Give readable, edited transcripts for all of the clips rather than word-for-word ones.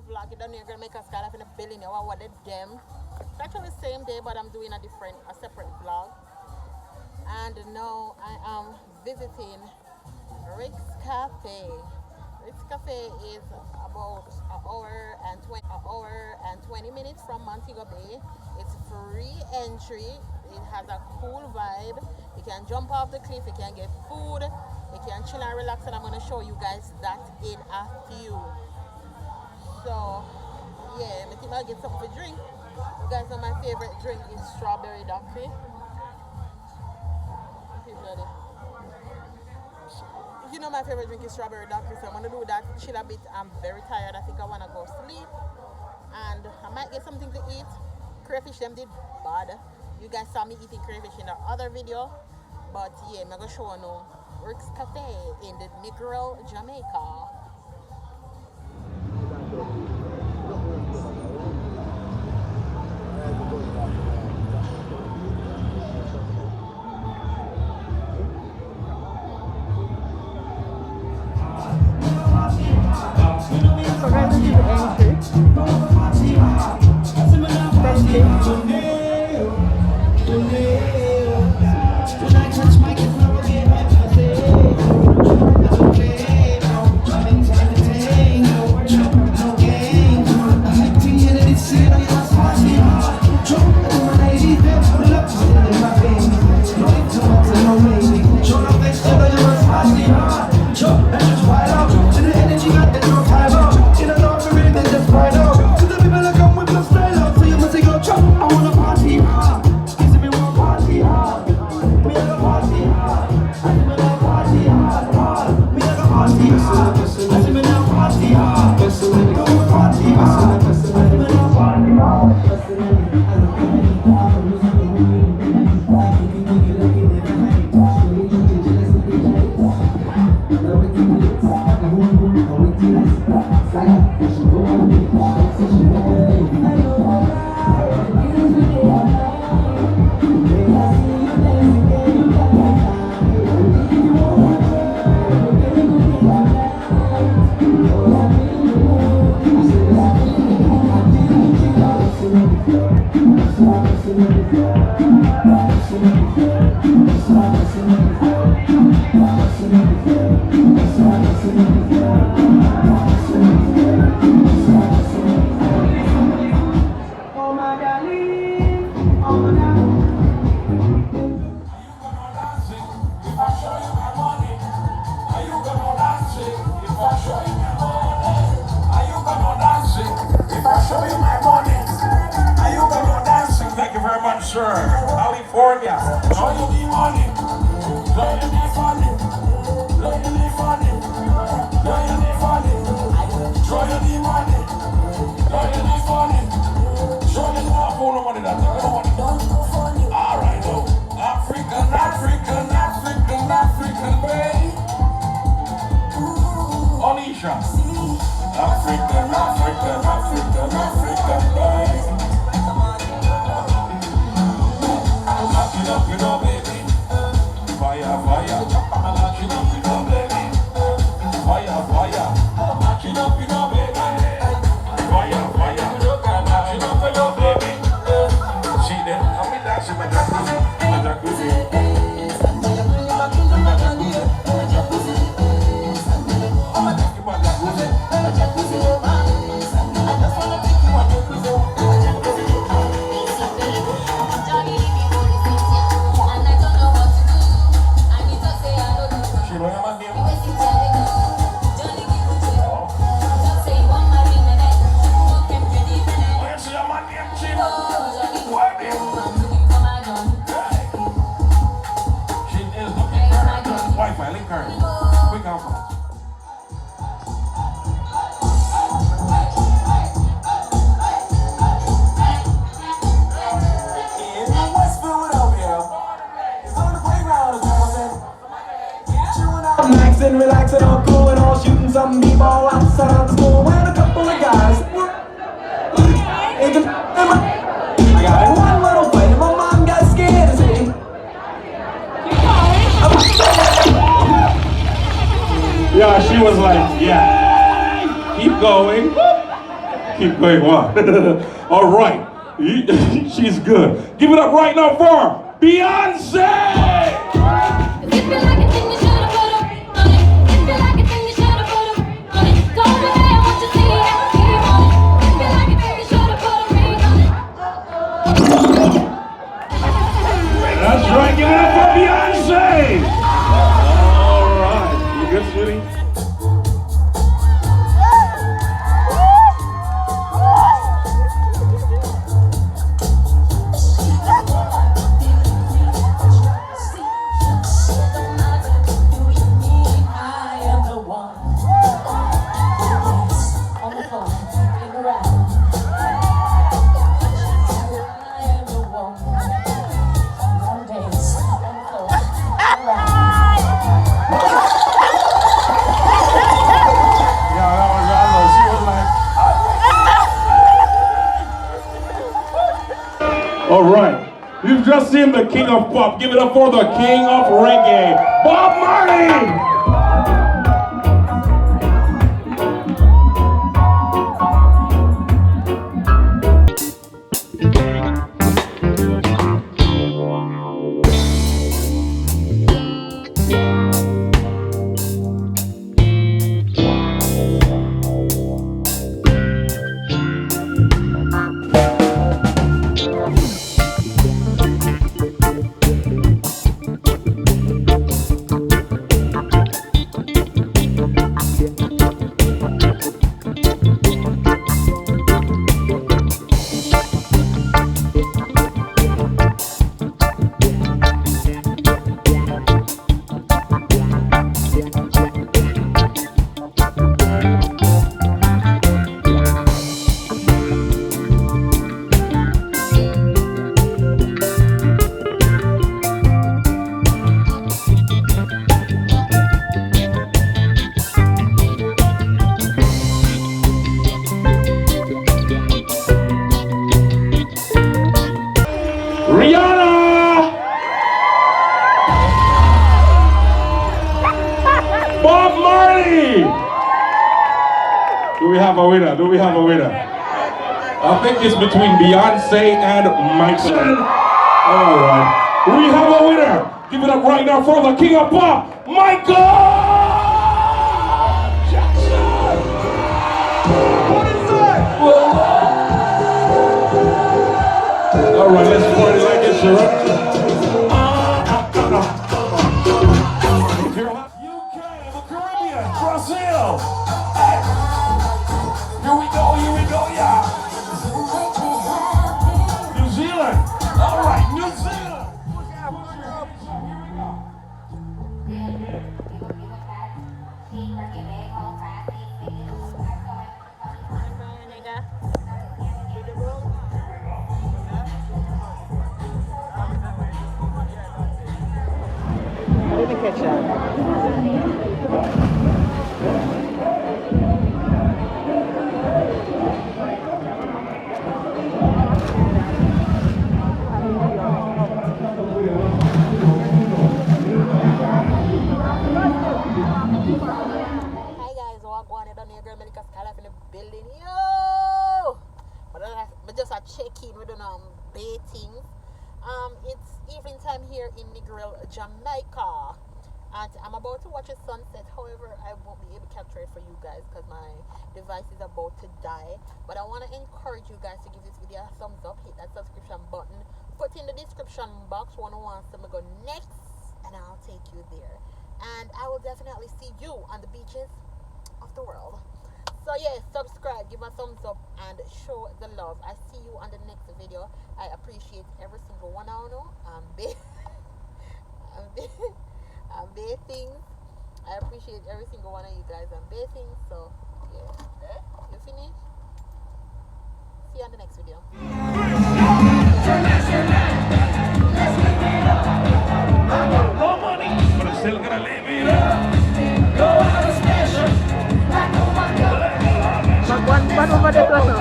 vlog. You don't Negril Jamaica Skylife in the building. You want them. It's actually the same day, but I'm doing a separate vlog. And now I am visiting Rick's Cafe. Rick's Cafe is about an hour and 20 minutes from Montego Bay. It's free entry. It has a cool vibe. You can jump off the cliff. You can get food. You can chill and relax. And I'm going to show you guys that in a few. So, yeah, I think I'll get something to drink. You guys know my favorite drink is strawberry coffee. You know my favorite drink is strawberry coffee, so I'm gonna do that, chill a bit. I'm very tired. I think I wanna go sleep. And I might get something to eat. Crayfish them did bad. You guys saw me eating crayfish in the other video. But yeah, I'm gonna show you now Rick's Cafe in the Negril Jamaica. So guys, this is the entry. Relaxing all cool and all shooting some b-ball outside of the school when a couple of guys I got one little fight and my mom got scared of me. Yeah, she was like, yeah, keep going. Keep going, what? All right. She's good. Give it up right now for Beyonce! If you like it, then you should've put a ring on it. If you like it, then you should've put a ring on it. Don't worry, I want you to see it, keep on it. If you like it, then you should've put a ring on it. That's right, give it up for Beyonce! All right. You good, sweetie? All right, you've just seen the king of pop. Give it up for the king of reggae, Bob Marley! Do we have a winner? I think it's between Beyonce and Michael. All right. We have a winner. Give it up right now for the king of pop, Michael Jackson. What is that? All right, let's party like it's your UK, the Caribbean, Brazil. Here we go, yeah. New Zealand. All right, New Zealand. Let me catch that. Negril Jamaica Skylife in the building, yo! But just a check-in, we don't know, baiting. It's evening time here in Negril Jamaica, and I'm about to watch a sunset. However, I won't be able to capture it for you guys because my device is about to die. But I want to encourage you guys to give this video a thumbs up, hit that subscription button, put in the description box one wants to go next, and I'll take you there. And I will definitely see you on the beaches of the world. So yeah, subscribe, give a thumbs up, and show the love. I see you on the next video. I appreciate every single one of you. I'm bathing. I appreciate every single one of you guys. I'm bathing. So yeah, you finish? See you on the next video. No money, but I'm still gonna live it up. Go out of special. One over the plus now.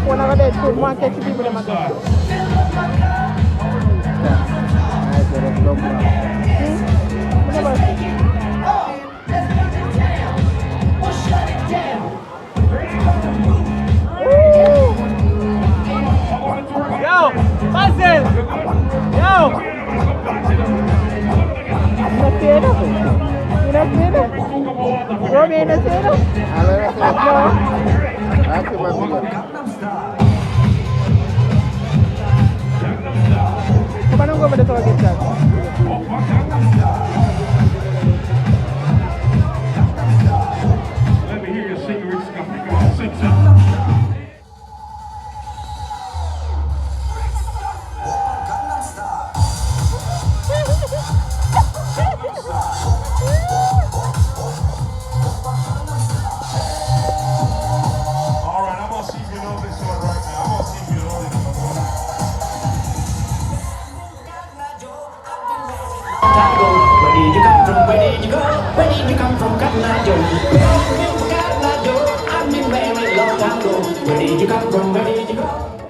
One of the put one catch people in my car. Yo, Basil! Yo! Nasira? Nasira? Romy, nasira? Ano nasira? Ako ba? Kumanong ko ba dito agad siya? Let me hear your secrets. Come on, sing some. Where did you come from? Where did you go? Where did you come from? Canada. I've been married long time ago. Where did you come from? Where did you go?